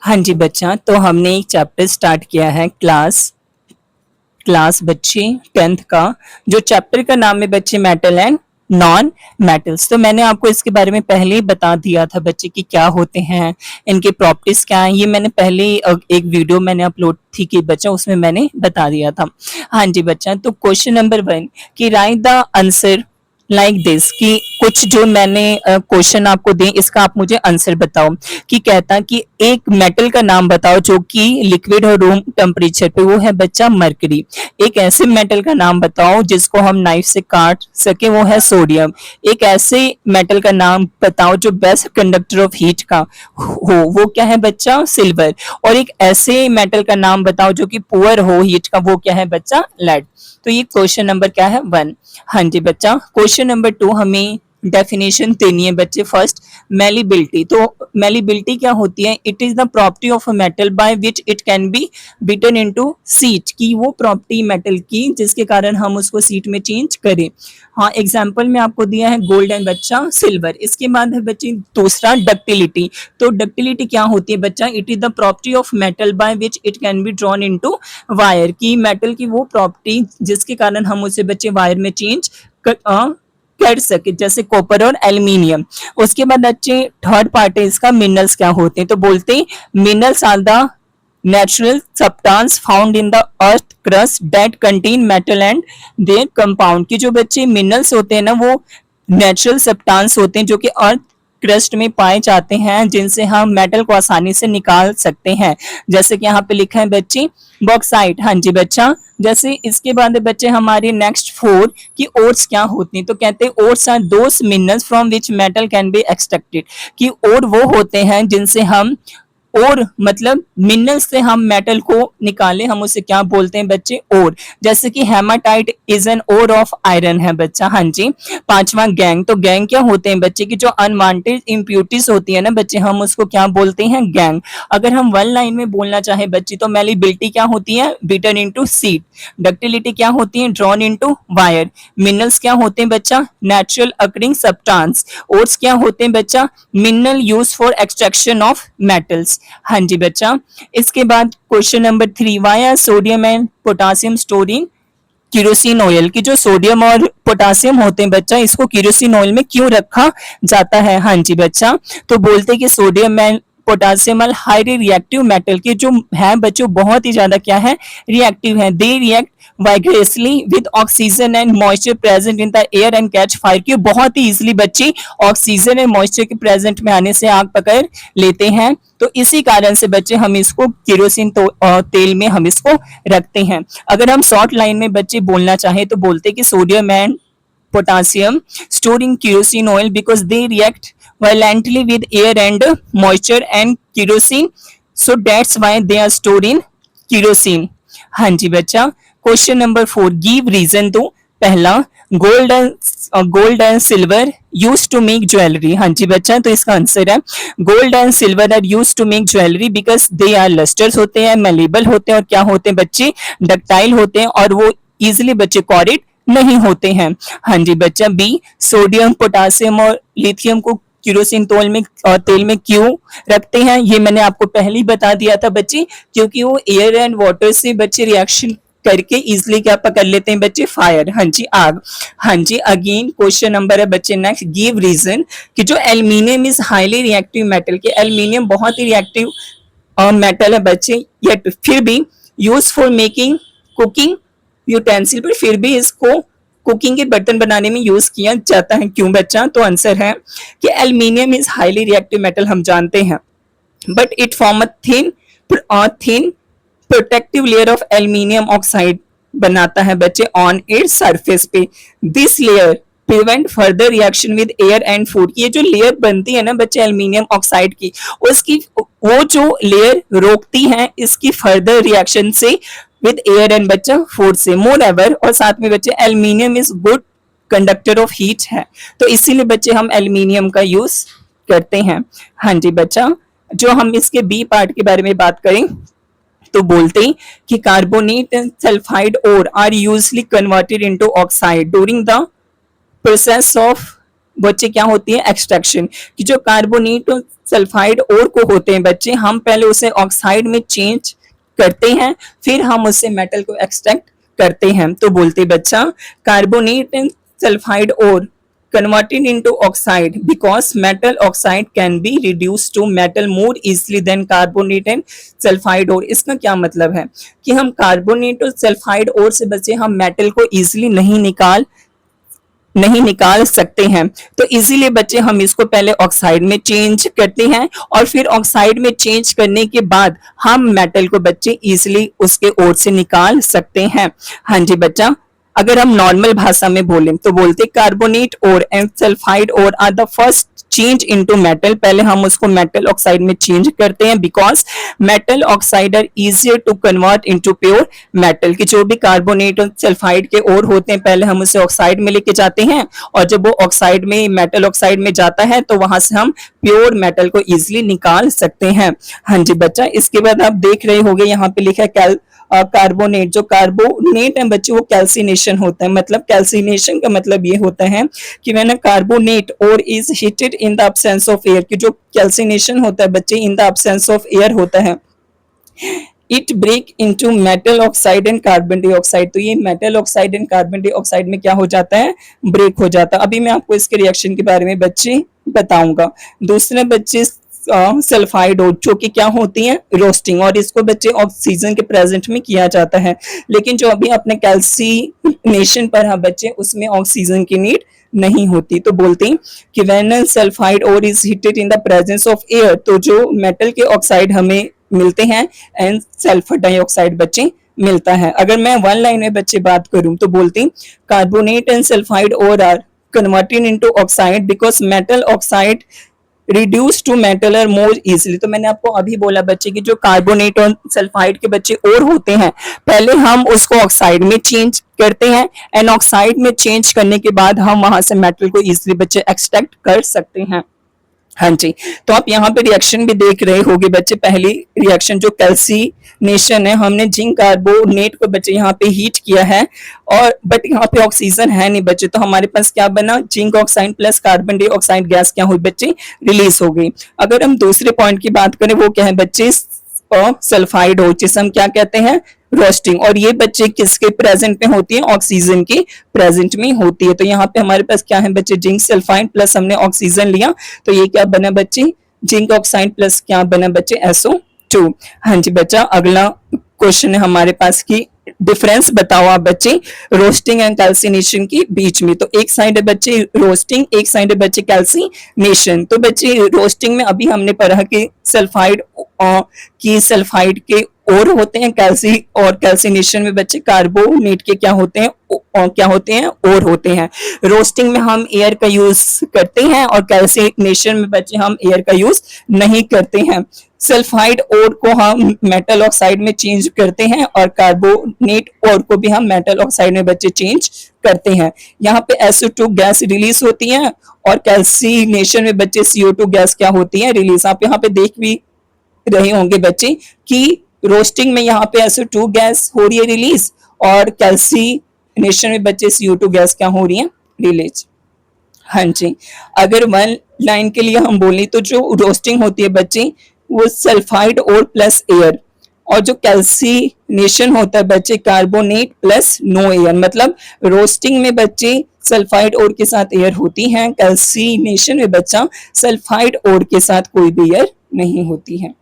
हाँ जी बच्चा, तो हमने एक चैप्टर स्टार्ट किया है क्लास क्लास बच्चे 10th का। जो चैप्टर का नाम है बच्चे मेटल एंड नॉन मेटल्स। तो मैंने आपको इसके बारे में पहले ही बता दिया था बच्चे कि क्या होते हैं, इनके प्रॉपर्टीज क्या हैं। ये मैंने पहले एक वीडियो मैंने अपलोड थी कि बच्चा उसमें मैंने बता दिया था। हाँ जी बच्चा, तो क्वेश्चन नंबर 1 कि right the answer like this, कि कुछ जो मैंने क्वेश्चन आपको दे इसका आप मुझे आंसर बताओ। कि कहता कि एक मेटल का नाम बताओ जो कि लिक्विड और रूम टेम्परेचर पे, वो है बच्चा मरकरी। एक ऐसे मेटल का नाम बताओ जिसको हम नाइफ से काट सके, वो है सोडियम। एक ऐसे मेटल का नाम बताओ जो बेस्ट कंडक्टर ऑफ हीट का हो, वो क्या है बच्चा, सिल्वर। और एक ऐसे मेटल का नाम बताओ जो कि पुअर हो हीट का, वो क्या है बच्चा, लेड। तो ये क्वेश्चन नंबर क्या है, 1। हाँ जी बच्चा, क्वेश्चन नंबर 2 हमें डेफिनेशन देनी है बच्चे। First, malleability. तो मेलिबिलिटी क्या होती है, it is the property of a metal by which it can be beaten into seat, की वो प्रॉपर्टी मेटल की जिसके कारण हम उसको सीट में चेंज करें। हाँ, एग्जांपल में आपको दिया है गोल्ड एंड बच्चा सिल्वर। इसके बाद है बच्चे दूसरा, डक्टिलिटी। तो डक्टिलिटी क्या होती है बच्चा, it is the property of metal by which it can be drawn into wire, की मेटल की वो प्रॉपर्टी जिसके कारण हम उसे बच्चे वायर में चेंज कर सके, जैसे कॉपर और एल्यूमिनियम। उसके बाद बच्चे थर्ड पार्ट है इसका, मिनरल्स क्या होते हैं। तो बोलते minerals are the natural substance found in the earth crust that contain metal and their compound, की जो बच्चे मिनरल्स होते हैं ना, वो नेचुरल सब्सटेंस होते हैं जो कि अर्थ क्रस्ट में पाए जाते हैं, जिनसे हम मेटल को आसानी से निकाल सकते हैं। जैसे कि यहाँ पे लिखा है बच्चे बॉक्साइट। हाँ जी बच्चा, जैसे इसके बाद बच्चे हमारे नेक्स्ट 4 कि ओर्स क्या होती हैं। तो कहते हैं ores are those minerals from which metal can be extracted, कि ओर वो होते हैं जिनसे हम, और मतलब मिनरल से हम मेटल को निकाले, हम उसे क्या बोलते हैं बच्चे, ओर। जैसे कि hematite is an ore of iron है बच्चा। हाँ जी। पांचवा, गैंग। तो गैंग क्या होते हैं बच्चे, की जो अनवांटेड इम्प्यूरिटीज होती है ना बच्चे, हम उसको क्या बोलते हैं, गैंग। अगर हम वन लाइन में बोलना चाहे बच्चे, तो मेलिबिलिटी क्या होती है, बीटन इनटू सीड। डक्टिलिटी क्या होती है, ड्रॉन इनटू वायर। मिनरल्स क्या होते हैं बच्चा, नेचुरल अकरिंग सब्सटेंस। ओर्स क्या होते हैं बच्चा, mineral use for extraction of metals. हाँ जी बच्चा। इसके बाद question number 3, why are sodium and potassium store in kerosene oil, की जो सोडियम और पोटासियम होते हैं बच्चा, इसको केरोसिन ऑयल में क्यों रखा जाता है। हाँ जी बच्चा, तो बोलते हैं कि sodium and potassium are highly reactive metal, के जो है बच्चों बहुत ही ज्यादा क्या है, रिएक्टिव है। They react vigorously with oxygen and moisture present in the air and catch fire, की बहुत ही इजिली बच्चे ऑक्सीजन एंड मॉइस्चर के प्रेजेंट में आने से आग पकड़ लेते हैं। तो इसी कारण से बच्चे हम इसको केरोसिन तेल में हम इसको रखते हैं। अगर हम शॉर्ट लाइन में बच्चे बोलना चाहे तो बोलते कि sodium and potassium stored in kerosene oil because they react violently with air and moisture and kerosene, so that's why they are stored in kerosene। हाँ जी बच्चा। Question number 4, give reason. तो पहला, gold and silver use to make jewellery. हाँ जी बच्चा, तो इसका आंसर है gold and silver are use to make jewellery because they are lustres होते हैं, मेलेबल होते हैं, और क्या होते हैं बच्चे, डक्टाइल होते हैं, और वो इजिली बच्चे कॉरिड नहीं होते हैं। हाँ जी बच्चा। बी, सोडियम पोटासियम और लिथियम को केरोसिन तेल में क्यों रखते हैं, ये मैंने आपको पहले ही बता दिया था बच्चे, क्योंकि वो एयर एंड वाटर से बच्चे रिएक्शन करके इजिली क्या पकड़ लेते हैं बच्चे, फायर। हाँ जी, आग। हाँ जी। अगेन क्वेश्चन नंबर है बच्चे नेक्स्ट, गिव रीजन, कि जो aluminium is highly reactive metal, के एल्यूमिनियम बहुत ही रिएक्टिव मेटल है बच्चे, येट फिर भी use for making cooking utensil, पर फिर भी इसको कुकिंग के बर्तन बनाने में यूज किया जाता है, क्यों बच्चा। तो आंसर है कि aluminium is highly reactive metal, हम जानते हैं, but it form a thin protective layer of aluminium oxide बनाता है बच्चे ऑन इट्स सरफेस पे। This layer prevent further reaction with air and food. ये जो लेयर बनती है ना बच्चे एल्यूमिनियम ऑक्साइड की, उसकी वो जो लेयर रोकती है इसकी फर्दर रिएक्शन से विद एयर एंड बच्चा फूड से। मोर एवर, और साथ में बच्चे aluminium is good conductor of heat है, तो इसीलिए बच्चे हम एल्यूमिनियम का यूज करते हैं। हाँ जी बच्चा। जो हम इसके बी पार्ट के बारे में बात करें तो बोलते हैं कि carbonate and sulphide ore are usually converted into oxide during the process of बच्चे क्या होती है एक्सट्रैक्शन, कि जो कार्बोनेट और सल्फाइड और को होते हैं बच्चे, हम पहले उसे ऑक्साइड में चेंज करते हैं, फिर हम उससे मेटल को एक्सट्रैक्ट करते हैं। तो बोलते बच्चा कार्बोनेट एंड सल्फाइड और converted into oxide because metal oxide can be reduced to metal more easily than carbonate and sulfide ore। इसका क्या मतलब है कि हम कार्बोनेट और सल्फाइड और से बचे हम मेटल को इजीली नहीं निकाल सकते हैं। तो इसीलिए बच्चे हम इसको पहले ऑक्साइड में चेंज करते हैं और फिर ऑक्साइड में चेंज करने के बाद हम मेटल को बच्चे इजीली उसके ओर से निकाल सकते हैं। हाँ जी बच्चा, अगर हम नॉर्मल भाषा में बोलें तो बोलते carbonate ore and sulphide ore are the first change into metal, पहले हम उसको मेटल ऑक्साइड में चेंज करते हैं because metal oxide are easier to convert into pure metal, कि जो भी कार्बोनेट और सल्फाइड के और होते हैं पहले हम उसे ऑक्साइड में लेके जाते हैं और जब वो ऑक्साइड में मेटल ऑक्साइड में जाता है तो वहां से हम प्योर मेटल को इजिली निकाल सकते हैं। हाँ जी बच्चा, इसके बाद आप देख रहे होंगे यहाँ पे लिखा है कार्बोनेट, जो कार्बोनेट है बच्चे वो कैल्सिनेशन होता है। मतलब कैल्सिनेशन का मतलब ये होता है कि मैंने carbonate ore is heated in the absence of air, कि जो कैल्सिनेशन होता है बच्चे in the absence of air होता है। It break into metal oxide and carbon dioxide, तो ये metal oxide and carbon dioxide में क्या हो जाता है, ब्रेक हो जाता है। अभी मैं आपको इसके रिएक्शन के बारे में बच्चे बताऊंगा। दूसरे बच्चे सल्फाइड हो, जो कि क्या होती है रोस्टिंग, और इसको बच्चे ऑक्सीजन के प्रेजेंट में किया जाता है। लेकिन जो अभी अपने कैल्सिनेशन पर है बच्चे, उसमें ऑक्सीजन की नीड नहीं होती। तो बोलते हैं कि व्हेन सल्फाइड और is heated in the presence of air, तो जो मेटल के ऑक्साइड हमें मिलते हैं एंड सल्फर डाइऑक्साइड बच्चे मिलता है। अगर मैं वन लाइन में बच्चे बात करूं तो बोलते हैं carbonate and sulphide ore are converted into oxide because metal oxide reduce to metal are more easily. तो मैंने आपको अभी बोला बच्चे कि जो कार्बोनेट और सल्फाइड के बच्चे और होते हैं पहले हम उसको ऑक्साइड में चेंज करते हैं एंड ऑक्साइड में चेंज करने के बाद हम वहां से मेटल को इजिली बच्चे एक्सट्रैक्ट कर सकते हैं। हाँ जी, तो आप यहाँ पे रिएक्शन भी देख रहे होंगे बच्चे। पहली रिएक्शन जो कैल्सिनेशन है, हमने जिंक कार्बोनेट को बच्चे यहाँ पे हीट किया है और बट यहाँ पे ऑक्सीजन है नहीं बच्चे, तो हमारे पास क्या बना, zinc oxide plus carbon dioxide gas क्या हुई बच्चे, रिलीज हो गई। अगर हम दूसरे पॉइंट की बात करें वो क्या है बच्चे, सल्फाइड हो, जिसे हम क्या कहते हैं रोस्टिंग, और ये बच्चे किसके प्रेजेंट में होती है, ऑक्सीजन के प्रेजेंट में होती है। तो यहाँ पे हमारे पास क्या है बच्चे, जिंक सल्फाइड प्लस हमने ऑक्सीजन लिया, तो ये क्या बना बच्चे, जिंक ऑक्साइड प्लस क्या बना बच्चे, SO2। हाँ जी बच्चा, अगला क्वेश्चन है हमारे पास की डिफरेंस बताओ आप बच्चे रोस्टिंग एंड कैल्सिनेशन के बीच में। तो एक साइड है बच्चे रोस्टिंग, एक साइड है बच्चे कैल्सिनेशन। तो बच्चे रोस्टिंग में अभी हमने पढ़ा कि सल्फाइड की सल्फाइड के और होते हैं कैल्सी, और कैल्सिनेशन में बच्चे कार्बोनेट के क्या होते हैं, और होते हैं। रोस्टिंग में हम एयर का यूज करते हैं और कैल्सिनेशन में बच्चे हम एयर का यूज नहीं करते हैं। सल्फाइड और को हम मेटल ऑक्साइड में चेंज करते हैं और कार्बोनेट और को भी हम मेटल ऑक्साइड में बच्चे चेंज करते हैं। यहाँ पे SO2 गैस रिलीज होती है और कैल्सिनेशन में बच्चे CO2 गैस क्या होती है, रिलीज। आप यहाँ पे देख भी रहे होंगे बच्चे कि रोस्टिंग में यहाँ पे SO2 गैस हो रही है रिलीज और कैल्सिनेशन में बच्चे CO2 गैस क्या हो रही है, रिलीज। हाँ जी, अगर वन लाइन के लिए हम बोलें तो जो रोस्टिंग होती है बच्चे वो सल्फाइड और प्लस एयर, और जो कैल्सिनेशन होता है बच्चे कार्बोनेट प्लस नो एयर। मतलब रोस्टिंग में बच्चे सल्फाइड और के साथ एयर होती है, कैल्सिनेशन में बच्चा सल्फाइड और के साथ कोई भी एयर नहीं होती है।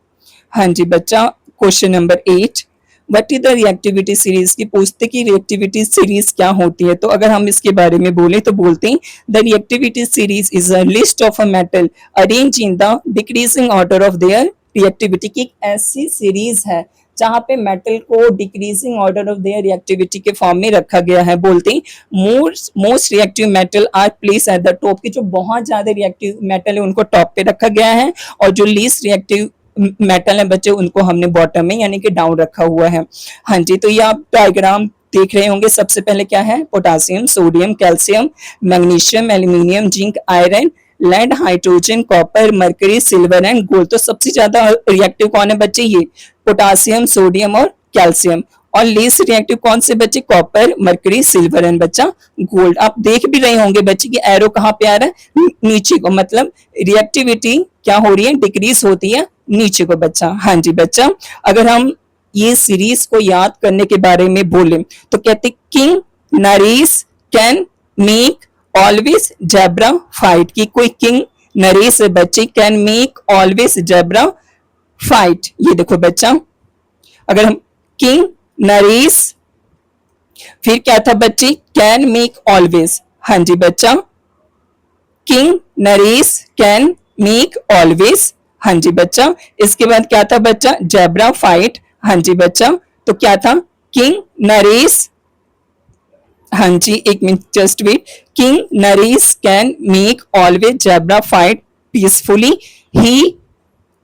हाँ जी बच्चा, question number 8, what is the reactivity series, की पूछते कि रिएक्टिविटी सीरीज क्या होती है। तो अगर हम इसके बारे में बोले तो बोलते हैं the reactivity series is a list of a metal arrange in the decreasing order of their reactivity, की एक ऐसी सीरीज है जहां पे मेटल को decreasing order of their reactivity के फॉर्म में रखा गया है। बोलते हैं most reactive metal are place at the top, की जो बहुत ज्यादा रिएक्टिव मेटल है उनको टॉप पे रखा गया है और जो लीस्ट रिएक्टिव मेटल है बच्चे उनको हमने बॉटम में यानी कि डाउन रखा हुआ है। हाँ जी, तो ये आप डायग्राम देख रहे होंगे। सबसे पहले क्या है, potassium, sodium, calcium, magnesium, aluminium, zinc, iron, lead, hydrogen, copper, mercury, silver and gold. तो सबसे ज्यादा रिएक्टिव कौन है बच्चे, ये पोटासियम, सोडियम और कैल्शियम। और लेस रिएक्टिव कौन से बच्चे, कॉपर, मरकरी, सिल्वर एंड बच्चा गोल्ड। आप देख भी रहे होंगे बच्चे की एरो कहाँ पे आ रहा है, नीचे को, मतलब रिएक्टिविटी क्या हो रही है, डिक्रीज होती है नीचे को बच्चा। हाँ जी बच्चा, अगर हम ये सीरीज को याद करने के बारे में बोले तो कहते king Naresh can make always zebra fight, की कोई किंग नरेश बच्चे can make always zebra fight. ये देखो बच्चा, अगर हम किंग नरेश, फिर क्या था बच्चे, कैन मेक ऑलवेज, हाँ जी बच्चा, king Naresh can make always, हाँ जी बच्चा। इसके बाद क्या था बच्चा, जेब्रा फाइट, हाँ जी बच्चा। तो क्या था, किंग नरेश, हाँ जी एक minute just wait, king Naresh can make always zebra fight peacefully, he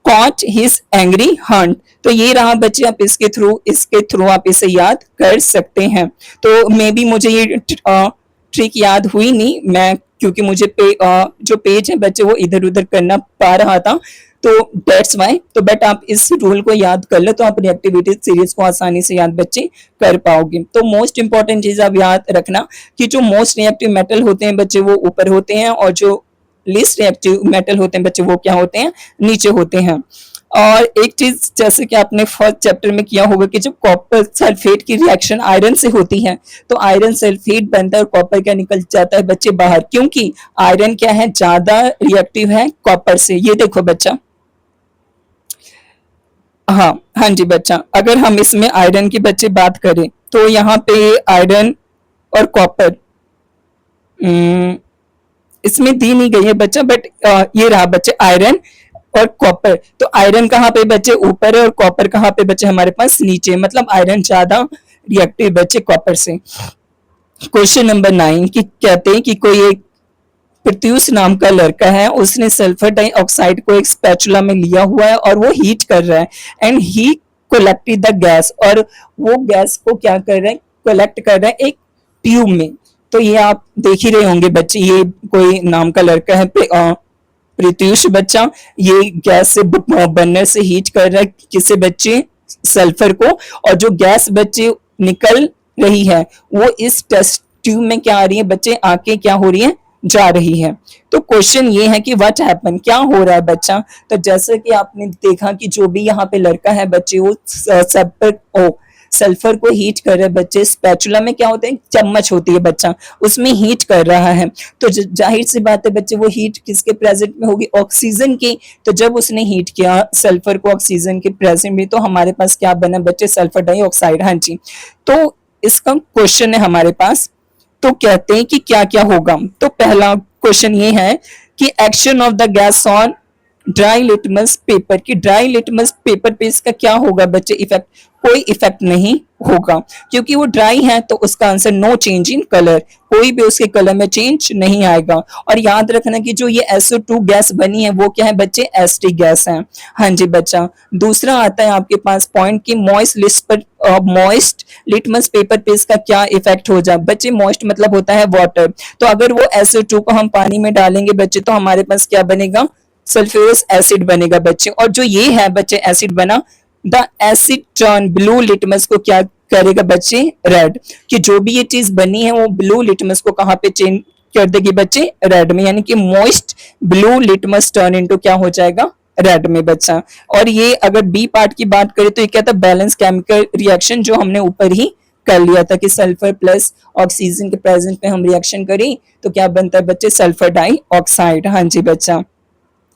caught his angry hunt. तो ये रहा बच्चे, आप इसके थ्रू आप इसे याद कर सकते हैं। तो मे बी मुझे ये ट्रिक याद हुई नहीं, मैं क्योंकि मुझे जो पेज है बच्चे वो इधर उधर करना पा रहा था, तो दैट्स वाई। तो बट आप इस रूल को याद कर लो तो आप रिएक्टिविटी सीरीज को आसानी से याद बच्चे कर पाओगे। तो मोस्ट इंपॉर्टेंट चीज आप याद रखना कि जो मोस्ट रिएक्टिव मेटल होते हैं बच्चे वो ऊपर होते हैं, और जो लीस्ट रिएक्टिव मेटल होते हैं बच्चे वो क्या होते हैं, नीचे होते हैं। और एक चीज जैसे कि आपने फर्स्ट चैप्टर में किया होगा कि जब कॉपर सल्फेट की रिएक्शन आयरन से होती है तो आयरन सल्फेट बनता है और कॉपर क्या निकल जाता है बच्चे बाहर, क्योंकि आयरन क्या है, ज्यादा रिएक्टिव है कॉपर से। ये देखो बच्चा, हाँ हाँ जी बच्चा, अगर हम इसमें आयरन की बच्चे बात करें तो यहाँ पे आयरन और कॉपर इसमें दी नहीं गई है बच्चा, बट ये रहा बच्चे आयरन और कॉपर। तो आयरन कहाँ पे बच्चे ऊपर है और कॉपर कहाँ पे बच्चे हमारे पास नीचे, मतलब आयरन ज्यादा रिएक्टिव बच्चे कॉपर से। क्वेश्चन नंबर 9 की कहते हैं कि कोई एक प्रत्यूष नाम का लड़का है, उसने सल्फर डाइऑक्साइड को एक स्पैचुला में लिया हुआ है और वो हीट कर रहा है and he collected the gas, और वो गैस को क्या कर रहा है, कलेक्ट कर रहा है एक ट्यूब में। तो ये आप देख ही रहे होंगे बच्चे, ये कोई नाम का लड़का है प्रत्यूष बच्चा, ये गैस से बर्नर से हीट कर रहा है किसे बच्चे, सल्फर को, और जो गैस बच्चे निकल रही है वो इस टेस्ट ट्यूब में क्या आ रही है बच्चे, आके क्या हो रही है, जा रही है। तो क्वेश्चन ये है कि व्हाट हैपन, क्या हो रहा है बच्चा। तो जैसे कि आपने देखा कि जो भी यहाँ पे लड़का है बच्चे वो सल्फर को हीट कर रहे हैं बच्चे, स्पैचुला में क्या होता है, चम्मच होती है बच्चा, उसमें हीट कर रहा है। तो जाहिर सी बात है बच्चे वो हीट किसके प्रेजेंट में होगी, ऑक्सीजन की। तो जब उसने हीट किया सल्फर को ऑक्सीजन के प्रेजेंट में, तो हमारे पास क्या बना बच्चे, सल्फर डाइऑक्साइड। हाँ जी, तो इसका क्वेश्चन है हमारे पास। तो कहते हैं कि क्या क्या होगा। तो पहला क्वेश्चन ये है कि action of the gas on dry litmus paper, की ड्राई लिटमस पेपर पे इसका क्या होगा बच्चे, इफेक्ट, कोई इफेक्ट नहीं होगा क्योंकि वो ड्राई है। तो उसका answer no change in colour, कोई भी उसके कलर में चेंज नहीं आएगा। और याद रखना कि जो ये SO2 गैस बनी है वो क्या है बच्चे, एसिटिक गैस है। हाँ जी बच्चा, दूसरा आता है आपके पास पॉइंट की मॉइस्ट लिटमस पेपर पे इसका क्या इफेक्ट हो जाए बच्चे, मॉइस्ट मतलब होता है वाटर। तो अगर वो SO2 को हम पानी में डालेंगे बच्चे तो हमारे पास क्या बनेगा, सल्फ्यूरस एसिड बनेगा बच्चे। और जो ये है बच्चे एसिड बना, the asset turn blue litmus को क्या करेगा बच्चे, रेड। कि जो भी ये चीज बनी है वो ब्लू लिटमस को कहाँ पे चेंज कर देगी बच्चे, रेड में, यानी कि moist blue litmus turn into क्या हो जाएगा, रेड में बच्चा। और ये अगर बी पार्ट की बात करें तो ये क्या था, बैलेंस केमिकल रिएक्शन, जो हमने ऊपर ही कर लिया था कि सल्फर प्लस ऑक्सीजन के प्रेजेंट में हम रिएक्शन करें तो क्या बनता है बच्चे, सल्फर डाइऑक्साइड। हाँ जी बच्चा,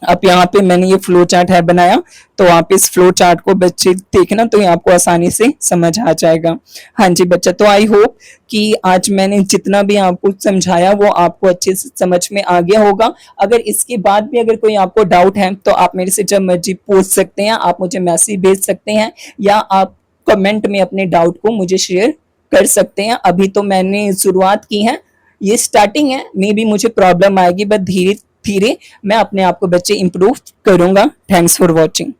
अब यहाँ पे मैंने ये फ्लो चार्ट है बनाया, तो आप इस फ्लो चार्ट को बच्चे देखना तो ये आपको आसानी से समझ आ जाएगा। हाँ जी बच्चा, तो आई होप कि आज मैंने जितना भी आपको समझाया वो आपको अच्छे से समझ में आ गया होगा। अगर इसके बाद भी अगर कोई आपको डाउट है तो आप मेरे से जब मर्जी पूछ सकते हैं, आप मुझे मैसेज भेज सकते हैं या आप कमेंट में अपने डाउट को मुझे शेयर कर सकते हैं। अभी तो मैंने शुरुआत की है, ये स्टार्टिंग है, मे बी मुझे प्रॉब्लम आएगी बट धीरे धीरे मैं अपने आप को बच्चे इंप्रूव करूंगा। Thanks for watching.